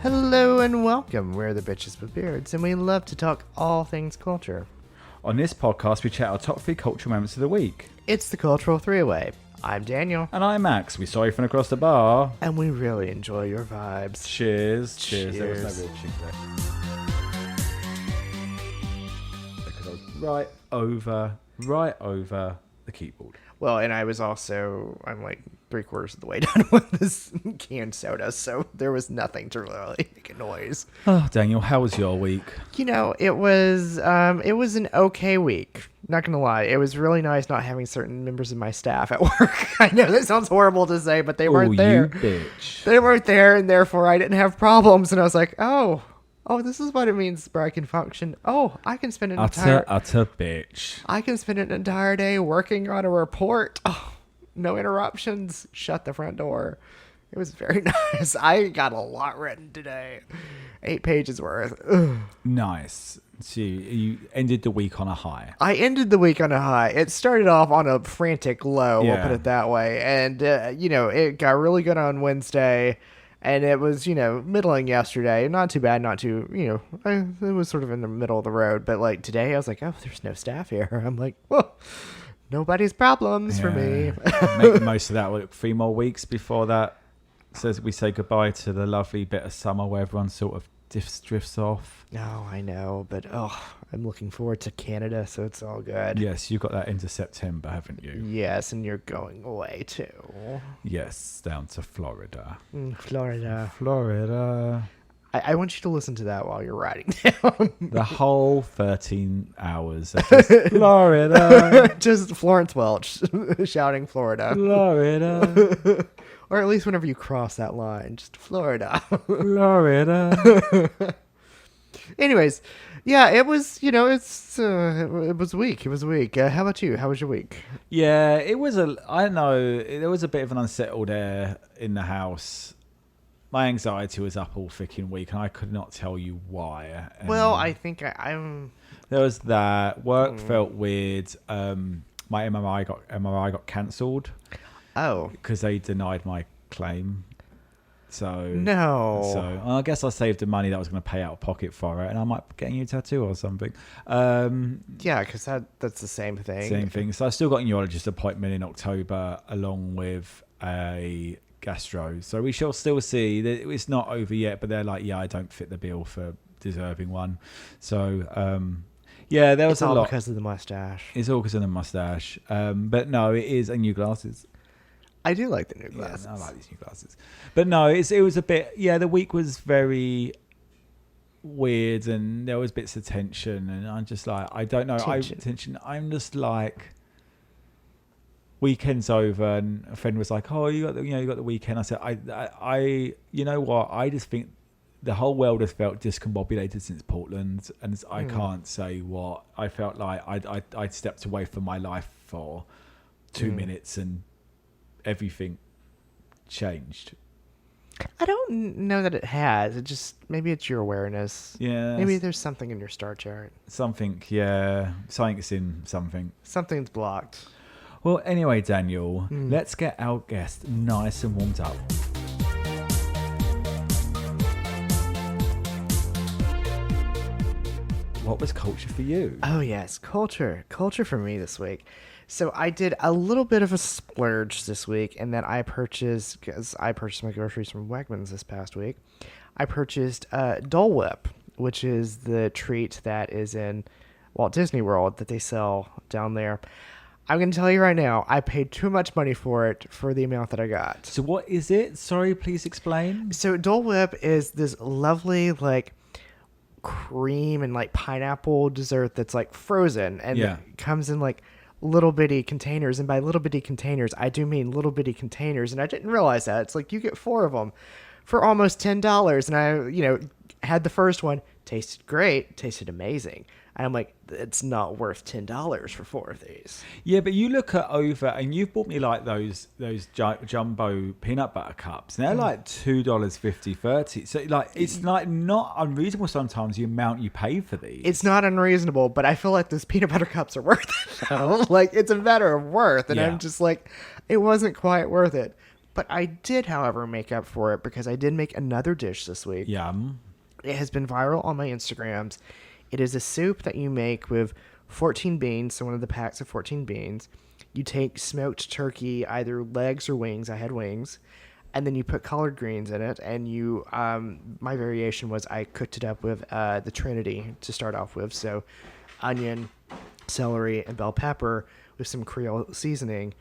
Hello and welcome. We're the Bitches with Beards, and we love to talk all things culture. On this podcast, we chat our top 3 cultural moments of the week. It's the Cultural Three-Way. I'm Daniel. And I'm Max. We saw you from across the bar. And we really enjoy your vibes. Cheers. Cheers. There was no real chink there. Because I was right over the keyboard. Well, and I'm like 3/4 of the way done with this canned soda, so there was nothing to really make a noise. Oh, Daniel, how was your week? You know, it was an okay week. Not gonna lie, it was really nice not having certain members of my staff at work. I know that sounds horrible to say, but they weren't there. You bitch. They weren't there, and therefore I didn't have problems. And I was like, oh, this is what it means where I can function. Oh, I can spend Utter bitch. I can spend an entire day working on a report. Oh, no interruptions. Shut the front door. It was very nice. I got a lot written today. 8 pages worth. Ugh. Nice. So you ended the week on a high. I ended the week on a high. It started off on a frantic low, we'll Yeah. put it that way. And, it got really good on Wednesday. And it was, middling yesterday. Not too bad, not too, it was sort of in the middle of the road. But, like, today I was like, oh, there's no staff here. I'm like, well, nobody's problems for me. Make the most of that. 3 more weeks before that. So we say goodbye to the lovely bit of summer where everyone sort of drifts off. No, I know, but I'm looking forward to Canada, so it's all good. Yes, you got that into September, haven't you? Yes, and you're going away too. Yes, down to Florida. Florida. I want you to listen to that while you're riding down. The whole 13 hours of just Florida. Just Florence Welch shouting Florida. Florida. Or at least whenever you cross that line, just Florida. Florida. Anyways, yeah, it was, it was weak. It was weak. How about you? How was your week? Yeah, it was I don't know, there was a bit of an unsettled air in the house. My anxiety was up all freaking week, and I could not tell you why. And Well, I think I'm... there was that. Work felt weird. My MRI got cancelled. Oh. Because they denied my claim. So I guess I saved the money that I was going to pay out of pocket for it, and I might be getting you a tattoo or something. Yeah, because that's the same thing. Same thing. So I still got a neurologist appointment in October, along with a gastro. So we shall still see. It's not over yet, but they're like, yeah, I don't fit the bill for deserving one. So yeah, there was a lot. It's all because of the mustache. It's all because of the mustache. But no, it is, and new glasses. I do like the new glasses. Yeah, I like these new glasses. But no, it was a bit... Yeah, the week was very weird, and there was bits of tension, and I'm just like, I don't know. Tension. I'm just like... Weekend's over, and a friend was like, oh, you got the weekend. I said, I you know what? I just think the whole world has felt discombobulated since Portland, and I can't say what. I felt like I'd stepped away from my life for 2 minutes, and everything changed. I don't know that it has. It just, maybe it's your awareness. Yeah. Maybe there's something in your star chart. Something, yeah. Something's in something. Something's blocked. Well, anyway, Daniel, let's get our guest nice and warmed up. What was culture for you? Oh, yes. Culture for me this week. So I did a little bit of a splurge this week, and then because I purchased my groceries from Wegmans this past week, I purchased Dole Whip, which is the treat that is in Walt Disney World that they sell down there. I'm going to tell you right now, I paid too much money for it for the amount that I got. So what is it? Sorry, please explain. So Dole Whip is this lovely, like, cream and, like, pineapple dessert that's, like, frozen, and it comes in, like, little bitty containers, and by little bitty containers I do mean little bitty containers, and I didn't realize that. It's like you get 4 of them for almost $10, and I had the first one, tasted great, tasted amazing, and I'm like, it's not worth $10 for 4 of these. Yeah, but you look at over, and you've bought me like those jumbo peanut butter cups, and they're like $2.50, $30. So like it's like not unreasonable sometimes the amount you pay for these. It's not unreasonable, but I feel like those peanut butter cups are worth it though. Like, it's a matter of worth, and I'm just like, it wasn't quite worth it. But I did, however, make up for it because I did make another dish this week. Yum. It has been viral on my Instagrams. It is a soup that you make with 14 beans, so one of the packs of 14 beans. You take smoked turkey, either legs or wings. I had wings. And then you put collard greens in it. And you, my variation was I cooked it up with the Trinity to start off with. So onion, celery, and bell pepper with some Creole seasoning.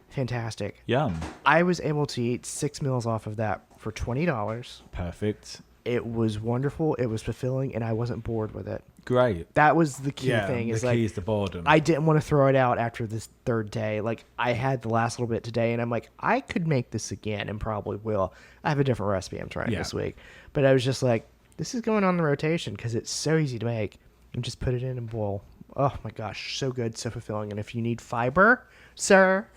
Fantastic. Yum. I was able to eat 6 meals off of that for $20. Perfect. It was wonderful. It was fulfilling, and I wasn't bored with it. Great. That was the key thing. The key is the boredom. I didn't want to throw it out after this third day. Like, I had the last little bit today, and I'm like, I could make this again and probably will. I have a different recipe I'm trying this week. But I was just like, this is going on the rotation because it's so easy to make. And just put it in and boil. Oh, my gosh. So good, so fulfilling. And if you need fiber, sir...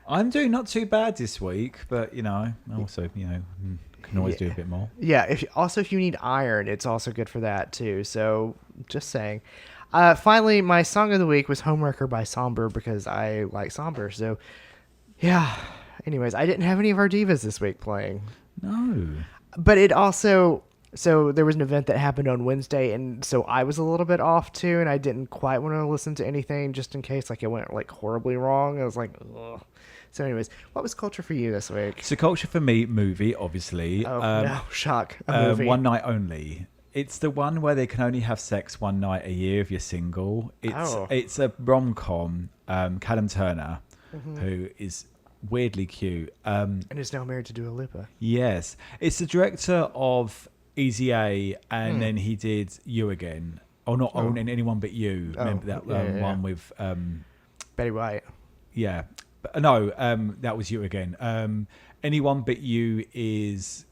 I'm doing not too bad this week, but, also, can always do a bit more. Yeah. If you need iron, it's also good for that too. So just saying. Finally, my song of the week was Homewrecker by Somber because I like Somber. So yeah. Anyways, I didn't have any of our divas this week playing. No. But it also... So there was an event that happened on Wednesday, and so I was a little bit off too, and I didn't quite want to listen to anything just in case it went horribly wrong. I was like, ugh. So anyways, what was culture for you this week? So culture for me, movie, obviously. Oh, no, shock. A movie. One Night Only. It's the one where they can only have sex one night a year if you're single. It's a rom-com. Callum Turner, who is weirdly cute. And is now married to Dua Lipa. Yes. It's the director of Easy A, and then he did You Again. Oh, not and Anyone But You. Remember that one with... Betty White. Yeah. No, that was You Again. Anyone But You is...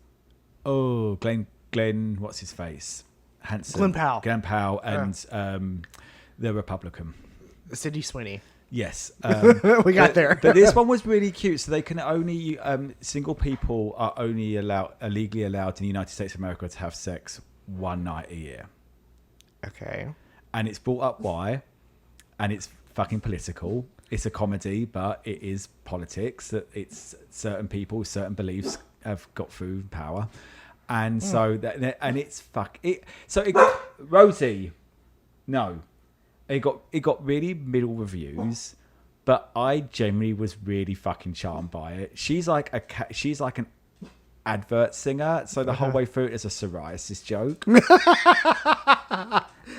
Oh, Glenn, what's his face? Handsome. Glenn Powell. And the Republican. Sydney Sweeney. Yes. We got there. But this one was really cute. So they can only... single people are only legally allowed in the United States of America to have sex one night a year. Okay. And it's brought up why. And it's fucking political. It's a comedy, but it is politics. It's certain people, certain beliefs have got food power. And so... And it's... Rosie... No. It got really middle reviews, but I genuinely was really fucking charmed by it. She's like an advert singer, so the whole way through it is a psoriasis joke.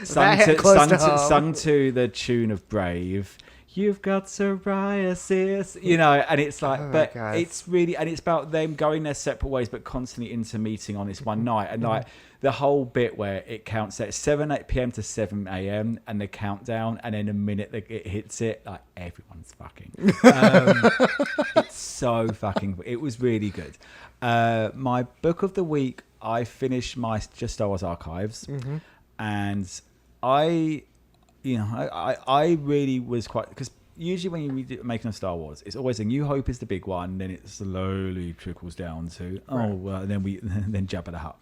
sung to the tune of Brave. You've got psoriasis, and it's like, it's really, and it's about them going their separate ways, but constantly intermeeting on this one night. And like the whole bit where it counts at 8 p.m. to 7 a.m. and the countdown, and then the minute it hits it, like everyone's fucking. It's so fucking, it was really good. My book of the week, I finished my Just Star Wars Archives, and I really was quite, because usually when you read making of Star Wars, it's always a New Hope is the big one, then it slowly trickles down to and then Jabba the Hutt.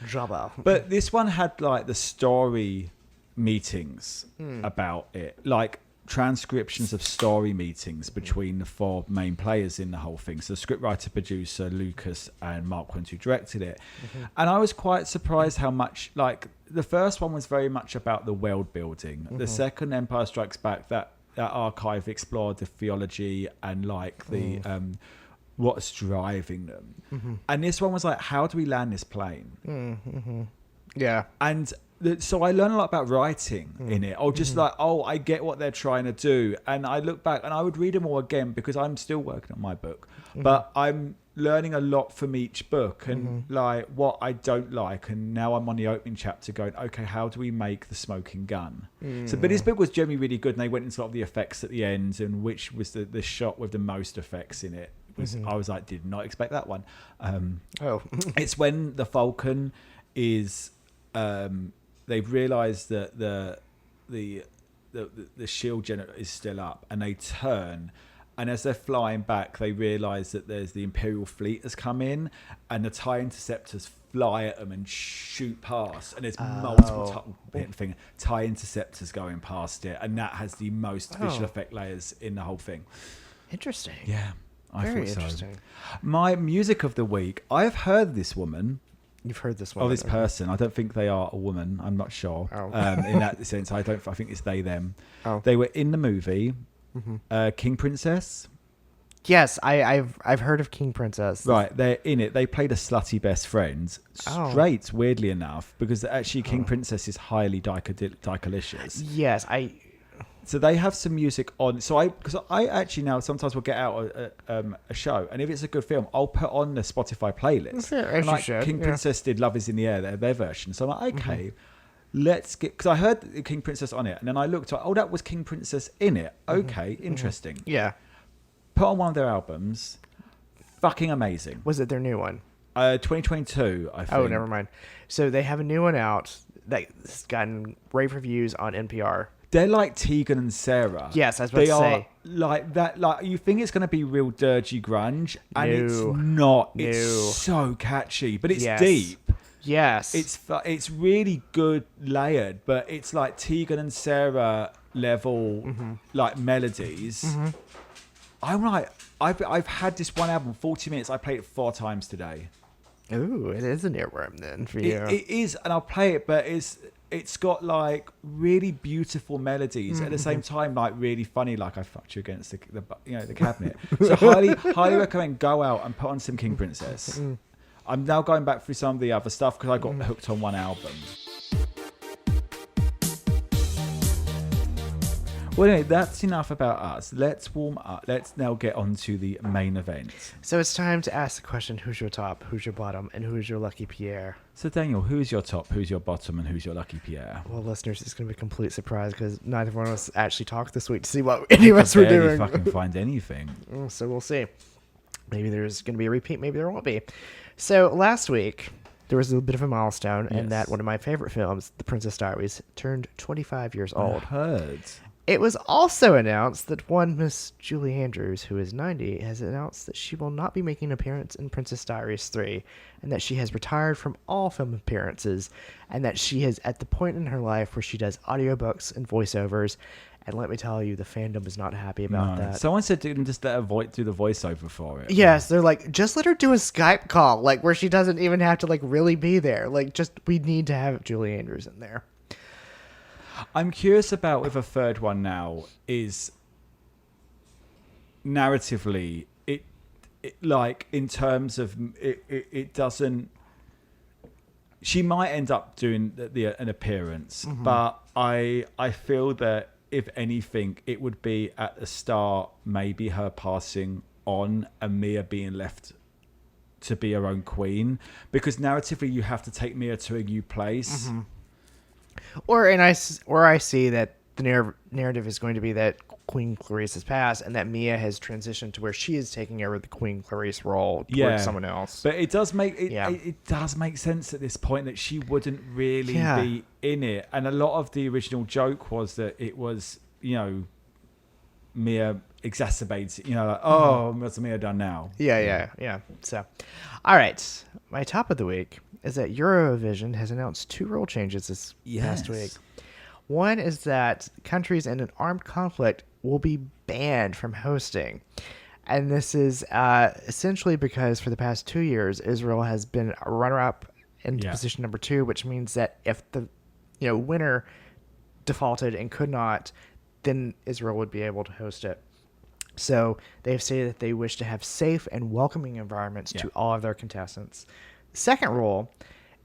Jabba. But this one had like the story meetings about it, like transcriptions of story meetings between the four main players in the whole thing. So the scriptwriter, producer, Lucas and Mark Went, who directed it. And I was quite surprised how much, like, the first one was very much about the world building. The second, Empire Strikes Back, that archive explored the theology and like the what's driving them. And this one was like, how do we land this plane? Yeah. And so I learned a lot about writing in it. Or just like, I get what they're trying to do. And I look back and I would read them all again because I'm still working on my book. But I'm learning a lot from each book and like what I don't like. And now I'm on the opening chapter going, okay, how do we make the smoking gun? But this book was generally really good. And they went into a lot of the effects at the end and which was the shot with the most effects in it. I was like, did not expect that one. It's when the Falcon is... they've realised that the shield generator is still up, and they turn, and as they're flying back, they realise that there's the Imperial fleet has come in, and the TIE interceptors fly at them and shoot past, and there's multiple TIE interceptors going past it, and that has the most visual effect layers in the whole thing. Interesting. Yeah. I Very thought so. interesting. My music of the week. I've heard this woman. You've heard this one. Oh, this person. I don't think they are a woman. I'm not sure. Oh. In that sense, I think it's they them. Oh. They were in the movie King Princess. Yes, I've heard of King Princess. Right, they're in it. They played a slutty best friend. Straight, weirdly enough, because actually King Princess is highly dykalicious. Yes, So they have some music on. So because I actually now sometimes will get out a show, and if it's a good film, I'll put on the Spotify playlist. Fair, as you should, King Princess did "Love Is in the Air," their version. So I'm like, okay, let's get, because I heard King Princess on it, and then I looked at, that was King Princess in it. Okay, interesting. Yeah. Put on one of their albums. Fucking amazing. Was it their new one? 2022, I think. Oh, never mind. So they have a new one out that's gotten rave reviews on NPR. They're like Tegan and Sarah. Yes, I was about to say. They are like that. Like, you think it's going to be real dirgy grunge, and No. it's not. No. It's so catchy, but it's Yes. deep. Yes. It's really good layered, but it's like Tegan and Sarah level like melodies. I'm like, I've had this one album 40 minutes. I played it 4 times today. Ooh, it is an earworm then for you. It is, and I'll play it, but it's got like really beautiful melodies at the same time, like really funny. Like I fucked you against the cabinet. So highly recommend go out and put on some King Princess. I'm now going back through some of the other stuff because I got hooked on one album. Well, anyway, that's enough about us. Let's warm up. Let's now get on to the main event. So it's time to ask the question, who's your top, who's your bottom, and who's your lucky Pierre? So, Daniel, who's your top, who's your bottom, and who's your lucky Pierre? Well, listeners, it's going to be a complete surprise because neither one of us actually talked this week to see what any of us were barely doing. fucking find anything. So we'll see. Maybe there's going to be a repeat, maybe there won't be. So last week, there was a bit of a milestone in that one of my favorite films, The Princess Diaries, turned 25 years old. I heard. It was also announced that one Miss Julie Andrews, who is 90, has announced that she will not be making an appearance in Princess Diaries 3, and that she has retired from all film appearances, and that she is at the point in her life where she does audiobooks and voiceovers. And let me tell you, the fandom is not happy about that. Someone said just let her do the voiceover for it. Yes, they're like, just let her do a Skype call, like where she doesn't even have to like really be there. Like, just we need to have Julie Andrews in there. I'm curious about with a third one now is narratively it like in terms of it doesn't. She might end up doing an appearance, but I feel that if anything, it would be at the start maybe her passing on and Mia being left to be her own queen, because narratively you have to take Mia to a new place. Or I see that the narrative is going to be that Queen Clarice has passed and that Mia has transitioned to where she is taking over the Queen Clarice role towards someone else. But it does make it does make sense at this point that she wouldn't really be in it. And a lot of the original joke was that it was, Mia exacerbates it, like, what's Mia done now? Yeah. So, all right. My top of the week is that Eurovision has announced 2 rule changes this past week. One is that countries in an armed conflict will be banned from hosting. And this is essentially because for the past 2 years, Israel has been a runner-up in position number 2, which means that if the winner defaulted and could not, then Israel would be able to host it. So they've stated that they wish to have safe and welcoming environments to all of their contestants. The second rule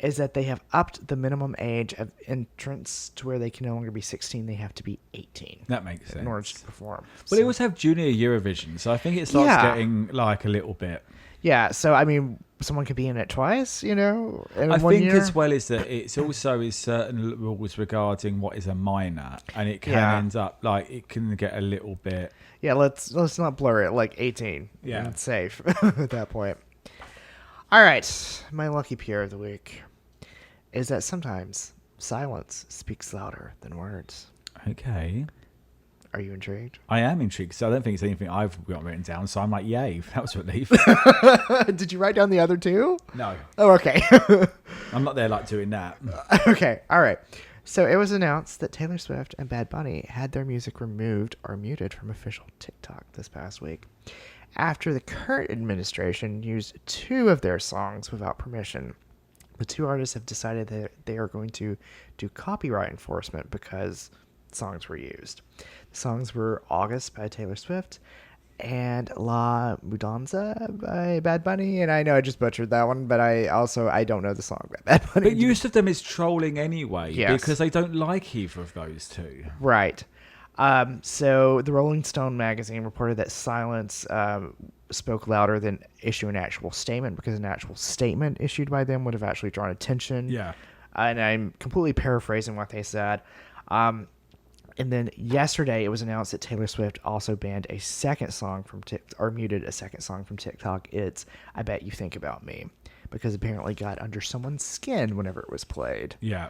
is that they have upped the minimum age of entrance to where they can no longer be 16. They have to be 18. That makes sense. In order to perform. Well, they also have Junior Eurovision, so I think it starts getting like a little bit. Yeah, so I mean, someone could be in it twice, in I one think year. as well is that it's also is certain rules regarding what is a minor, and it can end up like it can get a little bit. Yeah, let's not blur it like 18. Yeah, and safe at that point. All right, my lucky Pierre of the week is that sometimes silence speaks louder than words. Okay. Are you intrigued? I am intrigued, so I don't think it's anything I've got written down, so I'm like, yay, that was a relief. Did you write down the other 2? No. Oh, okay. I'm not there like doing that. Okay, all right. So it was announced that Taylor Swift and Bad Bunny had their music removed or muted from official TikTok this past week. after the current administration used 2 of their songs without permission. The 2 artists have decided that they are going to do copyright enforcement because songs were used. The songs were August by Taylor Swift and La Mudanza by Bad Bunny. And I know I just butchered that one, but I don't know the song by Bad Bunny. But use of them is trolling anyway, yes, because they don't like either of those 2. Right. So the Rolling Stone magazine reported that silence spoke louder than issue an actual statement, because an actual statement issued by them would have actually drawn attention. Yeah. And I'm completely paraphrasing what they said. And then yesterday it was announced that Taylor Swift also banned a second song from or muted a second song from TikTok. It's I Bet You Think About Me, because apparently got under someone's skin whenever it was played. Yeah.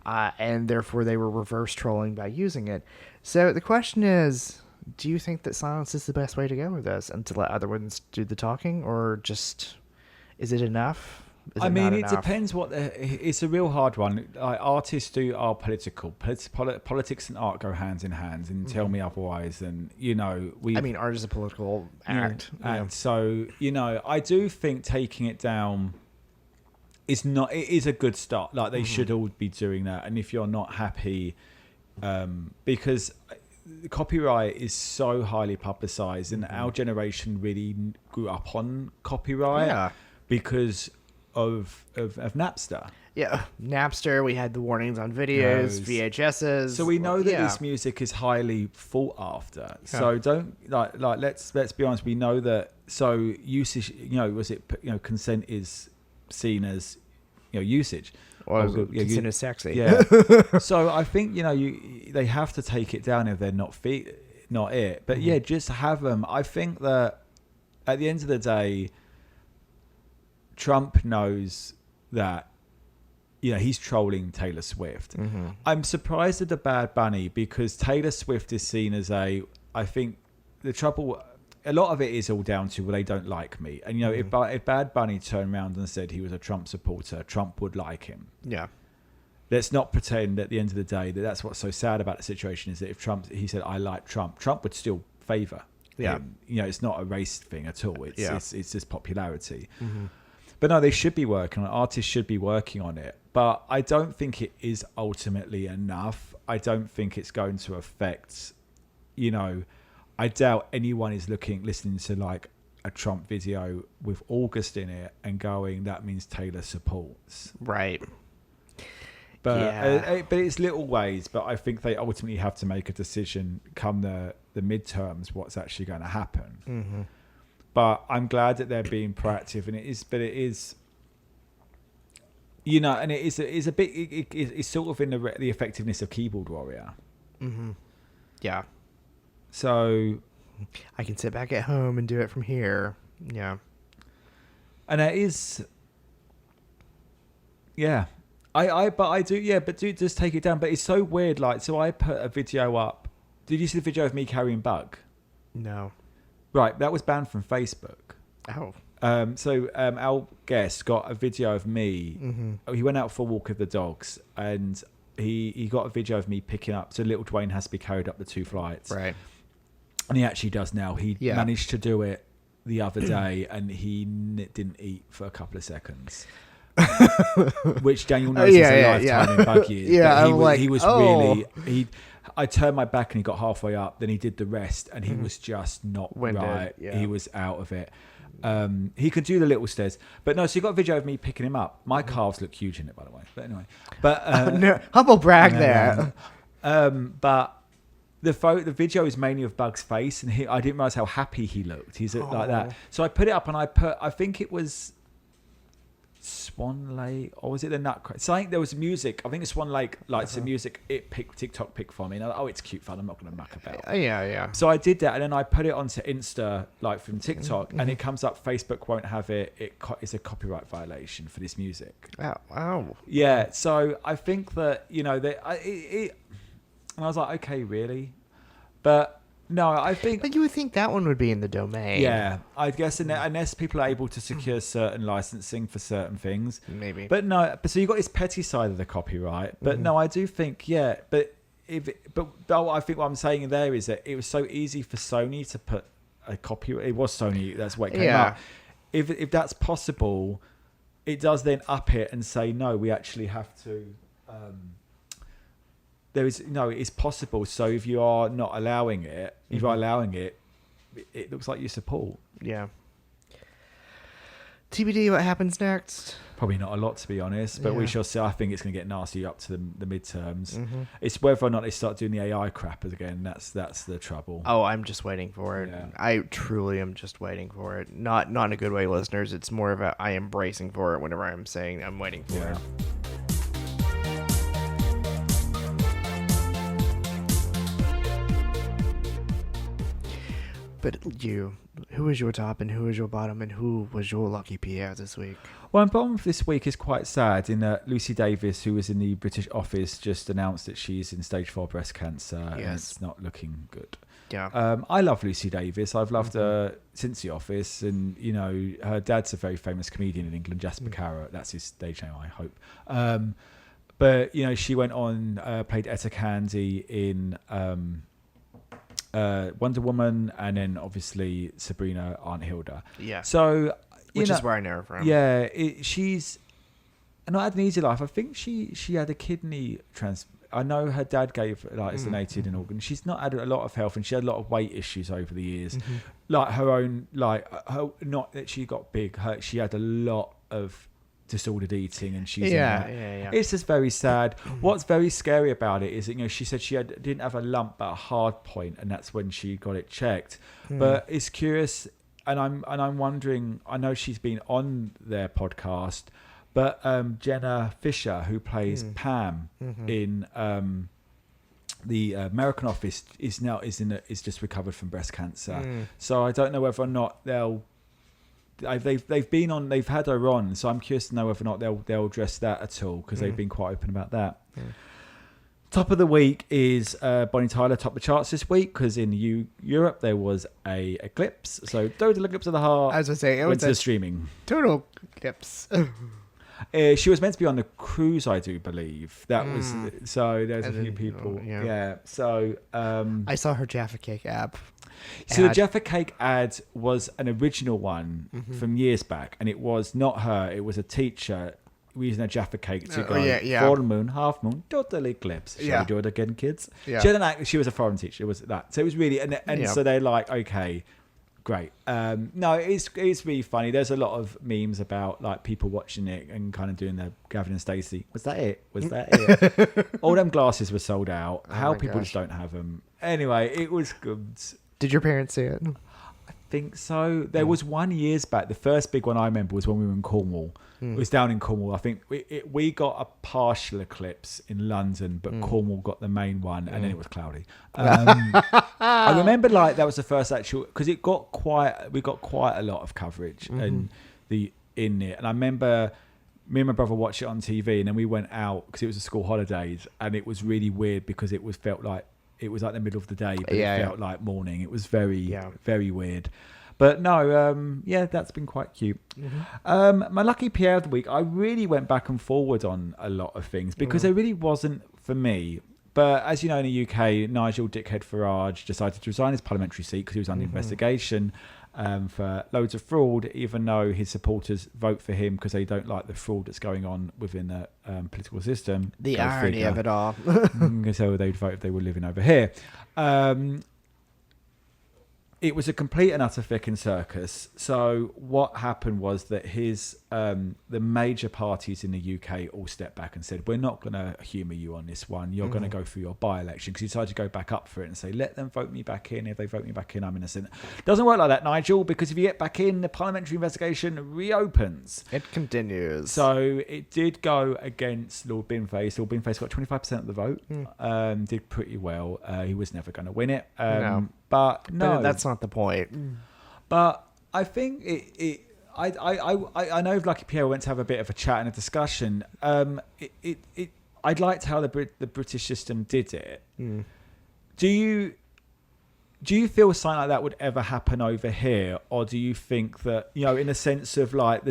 And therefore they were reverse trolling by using it. So the question is, do you think that silence is the best way to go with this, and to let other ones do the talking, or just is it enough? I mean, it depends it's a real hard one. Artists are political. Politics and art go hand in hand, and tell me otherwise. And, art is a political act. And so, I do think taking it down it is a good start. Like, they should all be doing that. And if you're not happy, because copyright is so highly publicized, and our generation really grew up on copyright because of Napster. Yeah, Napster. We had the warnings on videos, VHSs. So we know that this music is highly sought after. So don't let's be honest. We know that. So usage, consent is seen as usage. Or consent is sexy. Yeah. So I think they have to take it down if they're not it. But just have them. I think that at the end of the day, Trump knows that he's trolling Taylor Swift. I'm surprised at the Bad Bunny, because Taylor Swift is seen as I think the trouble, a lot of it is all down to, well, they don't like me. And if Bad Bunny turned around and said he was a Trump supporter, Trump would like him. Yeah. Let's not pretend at the end of the day that's what's so sad about the situation, is that if he said I like Trump would still favor him. It's not a race thing at all. It's just popularity. But no, they should be working on it. Artists should be working on it. But I don't think it is ultimately enough. I don't think it's going to affect, I doubt anyone is listening to like a Trump video with August in it and going, that means Taylor supports. Right. But but it's little ways. But I think they ultimately have to make a decision come the midterms, what's actually going to happen. But I'm glad that they're being proactive, and it is, and it is a bit, it's sort of in the effectiveness of Keyboard Warrior. Yeah. So I can sit back at home and do it from here. Yeah. And it is, but do just take it down. But it's so weird. Like, so I put a video up. Did you see the video of me carrying Bug? No. Right, that was banned from Facebook. Oh. So our guest got a video of me. He went out for a walk with the dogs, and he got a video of me picking up. So little Dwayne has to be carried up the 2 flights. Right. And he actually does now. He managed to do it the other day, and he didn't eat for a couple of seconds. Which Daniel knows is a lifetime in bug years. He was really... I turned my back and he got halfway up. Then he did the rest, and he was just not winded, right. Yeah. He was out of it. He could do the little stairs, but no. So you got a video of me picking him up. My calves look huge in it, by the way. But anyway, no, humble brag there. But the video is mainly of Bug's face, and I didn't realize how happy he looked. He's like that. So I put it up, and I think it was Swan Lake, or was it the Nutcracker? Something, there was music. I think it's Swan Lake, like some music. TikTok picked for me. And I was it's cute fun. I'm not going to muck about. Yeah. So I did that, and then I put it onto Insta, like from TikTok, and it comes up. Facebook won't have it. It's a copyright violation for this music. Wow. Yeah. So I think that and I was like, okay, really, but. No, I think... But you would think that one would be in the domain. Yeah, I guess unless people are able to secure certain licensing for certain things. Maybe. But no, so you've got this petty side of the copyright. But no, I do think, I think what I'm saying there is that it was so easy for Sony to put a copy. It was Sony. That's what it came Yeah. out. If that's possible, it does then up it and say no. We actually have to. There is it's possible. So if you are not allowing it, if you are allowing it, it looks like you support. Yeah. TBD, what happens next? Probably not a lot, to be honest, but we Yeah. shall see. I think it's going to get nasty up to the midterms. It's whether or not they start doing the AI crap again. That's the trouble. Oh, I'm just waiting for it. Yeah. I truly am just waiting for it. Not in a good way, listeners. It's more of a I am bracing for it whenever I'm saying I'm waiting for Yeah. it. But who was your top and who was your bottom and who was your lucky Pierre this week? Well, my bottom this week is quite sad in that Lucy Davis, who was in the British office, just announced that she's in stage 4 breast cancer and it's not looking good. Yeah. I love Lucy Davis. I've loved her since The Office, and her dad's a very famous comedian in England, Jasper Carrot. That's his stage name, I hope. But she went on, played Etta Candy in Wonder Woman, and then obviously Sabrina Aunt Hilda. Yeah. So Which is where I know her from. Yeah, she's not had an easy life. I think she had a kidney I know her dad donated an organ. She's not had a lot of health, and she had a lot of weight issues over the years. Like her own, not that she got big. She had a lot of disordered eating, and she's yeah. It's just very sad. What's very scary about it is that she said she didn't have a lump but a hard point, and that's when she got it checked. But it's curious, and I'm wondering. I know she's been on their podcast, but Jenna Fisher, who plays Pam in the American Office, is just recovered from breast cancer. So I don't know whether or not they've had her on, so I'm curious to know whether or not they'll address that at all, because they've been quite open about that. Top of the week is Bonnie Tyler topped the charts this week, because in Europe there was a eclipse. So Total Eclipse of the Heart. I was going to say, it went was to the streaming. Total eclipse. She was meant to be on the cruise, I do believe. That was so. There's a few people. Yeah. So I saw her Jaffa Cake app. So the Jaffa Cake ad was an original one from years back, and it was not her. It was a teacher using a Jaffa Cake to go full moon, half moon, total eclipse. Shall we do it again, kids? Yeah. She was a foreign teacher. It was that. So it was really, and so they're like, okay, great. No, it's really funny. There's a lot of memes about like people watching it and kind of doing the Gavin and Stacey. Was that it? Was that it? All them glasses were sold out. How people just don't have them. Anyway, it was good. Did your parents see it? I think so. There was one years back. The first big one I remember was when we were in Cornwall. It was down in Cornwall. I think we got a partial eclipse in London, but Cornwall got the main one, and then it was cloudy. I remember that was the first actual, because we got quite a lot of coverage in it, and I remember me and my brother watched it on TV, and then we went out because it was the school holidays, and it was really weird because it felt like it was like the middle of the day, but it felt like morning. It was very, very weird. But no, that's been quite cute. My lucky Pierre of the week, I really went back and forward on a lot of things because there really wasn't for me. But as you know, in the UK, Nigel Dickhead Farage decided to resign his parliamentary seat because he was under investigation for loads of fraud, even though his supporters vote for him because they don't like the fraud that's going on within the political system. The irony of it all. So they'd vote if they were living over here. It was a complete and utter fucking circus. So what happened was that the major parties in the UK all stepped back and said, we're not going to humour you on this one. You're going to go through your by-election, because he decided to go back up for it and say, let them vote me back in. If they vote me back in, I'm innocent. Doesn't work like that, Nigel, because if you get back in, the parliamentary investigation reopens. It continues. So it did go against Lord Binface. Lord Binface got 25% of the vote. Did pretty well. He was never going to win it. No. But no, that's not the point. But I think I know Lucky Pierre went to have a bit of a chat and a discussion. I liked how the British system did it. Do you feel something like that would ever happen over here, or do you think that, in a sense of like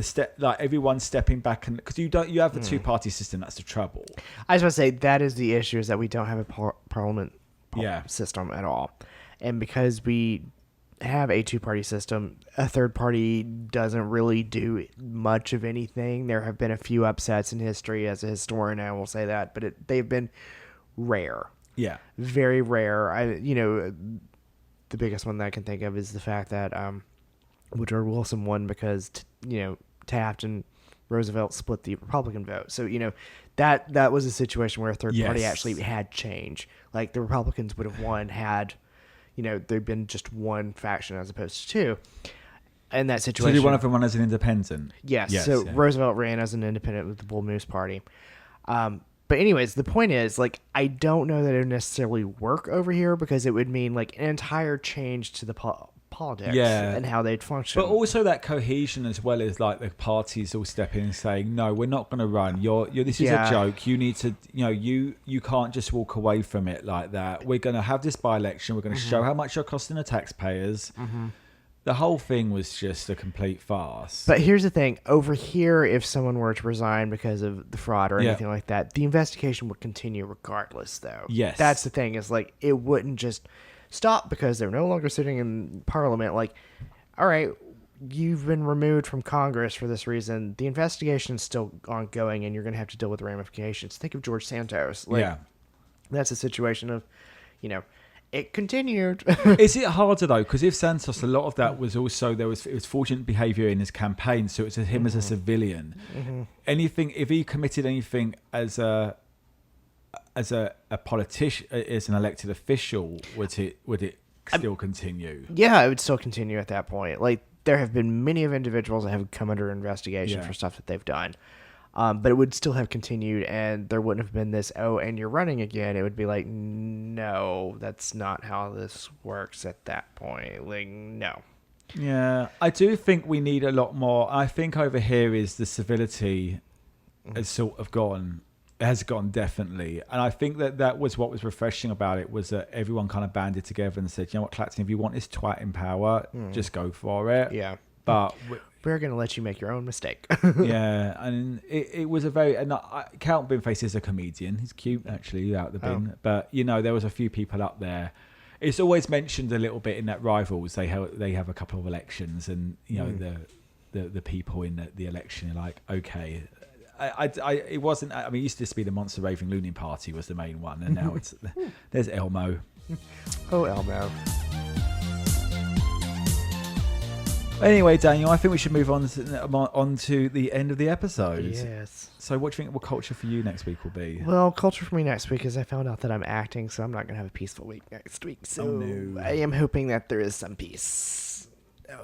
everyone stepping back, and because you have the two-party system, that's the trouble. I was going to say that is the issue, is that we don't have a parliament Yeah. system at all. And because we have a two-party system. A third party doesn't really do much of anything. There have been a few upsets in history. As a historian, I will say that, but they've been rare. Yeah. Very rare. The biggest one that I can think of is the fact that Woodrow Wilson won because Taft and Roosevelt split the Republican vote. So that was a situation where a third party actually had change. Like the Republicans would have won had there'd been just one faction as opposed to two. In that situation, So did one of them run as an independent? Yes. So Roosevelt ran as an independent with the Bull Moose Party. But anyways, the point is, like, I don't know that it would necessarily work over here because it would mean like an entire change to the politics and how they'd function. But also that cohesion as well as like the parties all stepping in and saying, no, we're not going to run. This is a joke. You need to, you can't just walk away from it like that. We're going to have this by-election. We're going to show how much you're costing the taxpayers. The whole thing was just a complete farce. But here's the thing. Over here, if someone were to resign because of the fraud or anything like that, the investigation would continue regardless, though. Yes. That's the thing, is like it wouldn't just stop because they're no longer sitting in Parliament. Like, all right, you've been removed from Congress for this reason. The investigation is still ongoing, and you're going to have to deal with the ramifications. Think of George Santos. Like, that's a situation of, it continued. Is it harder though? Because if Santos, a lot of that was also it was fraudulent behaviour in his campaign, so it's him as a civilian. Anything, if he committed anything as a politician, as an elected official, would it still continue? Yeah, it would still continue at that point. Like there have been many of individuals that have come under investigation for stuff that they've done. But it would still have continued, and there wouldn't have been this, and you're running again. It would be like, no, that's not how this works at that point. Like, no. Yeah, I do think we need a lot more. I think over here is the civility has sort of gone, definitely. And I think that was what was refreshing about it, was that everyone kind of banded together and said, you know what, Clacton, if you want this twat in power, just go for it. Yeah. But we're going to let you make your own mistake. Yeah, and it was a very... And Count Binface is a comedian. He's cute, actually, out the bin. But, there was a few people up there. It's always mentioned a little bit in that Rivals. They have a couple of elections, and, the people in the election are like, okay... it wasn't... I mean, it used to be the Monster Raving Loony Party was the main one, and now there's Elmo. Oh, Elmo. Anyway, Daniel, I think we should move on to the end of the episode. Yes. So what do you think culture for you next week will be? Well, culture for me next week is I found out that I'm acting, so I'm not going to have a peaceful week next week. So I am hoping that there is some peace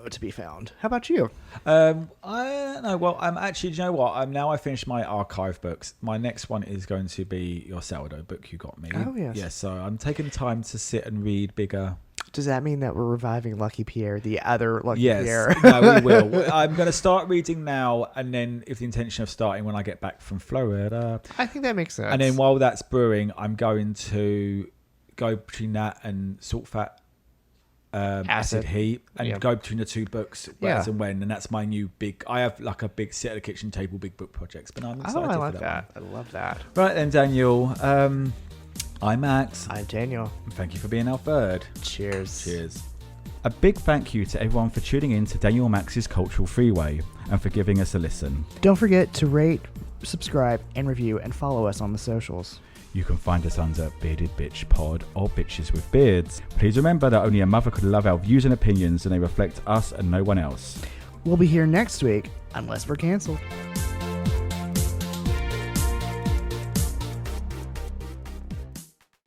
to be found. How about you? I don't know. Well, I'm actually, do you know what? I finished my archive books. My next one is going to be your sourdough book you got me. Oh, yes. Yes, so I'm taking time to sit and read bigger... Does that mean that we're reviving Lucky Pierre, the other Lucky Pierre? Yes, no, we will. I'm going to start reading now, and then with the intention of starting when I get back from Florida. I think that makes sense. And then while that's brewing, I'm going to go between that and Salt Fat Acid Heat, and go between the two books as and when. And that's my new big... I have like a big sit at the kitchen table, big book projects, but I'm excited I like for that. I love that. Right then, Daniel. I'm Max. I'm Daniel. Thank you for being our third. Cheers. Cheers. A big thank you to everyone for tuning in to Daniel Max's Cultural Freeway and for giving us a listen. Don't forget to rate, subscribe, and review, and follow us on the socials. You can find us under Bearded Bitch Pod or Bitches with Beards. Please remember that only a mother could love our views and opinions, and they reflect us and no one else. We'll be here next week, unless we're cancelled.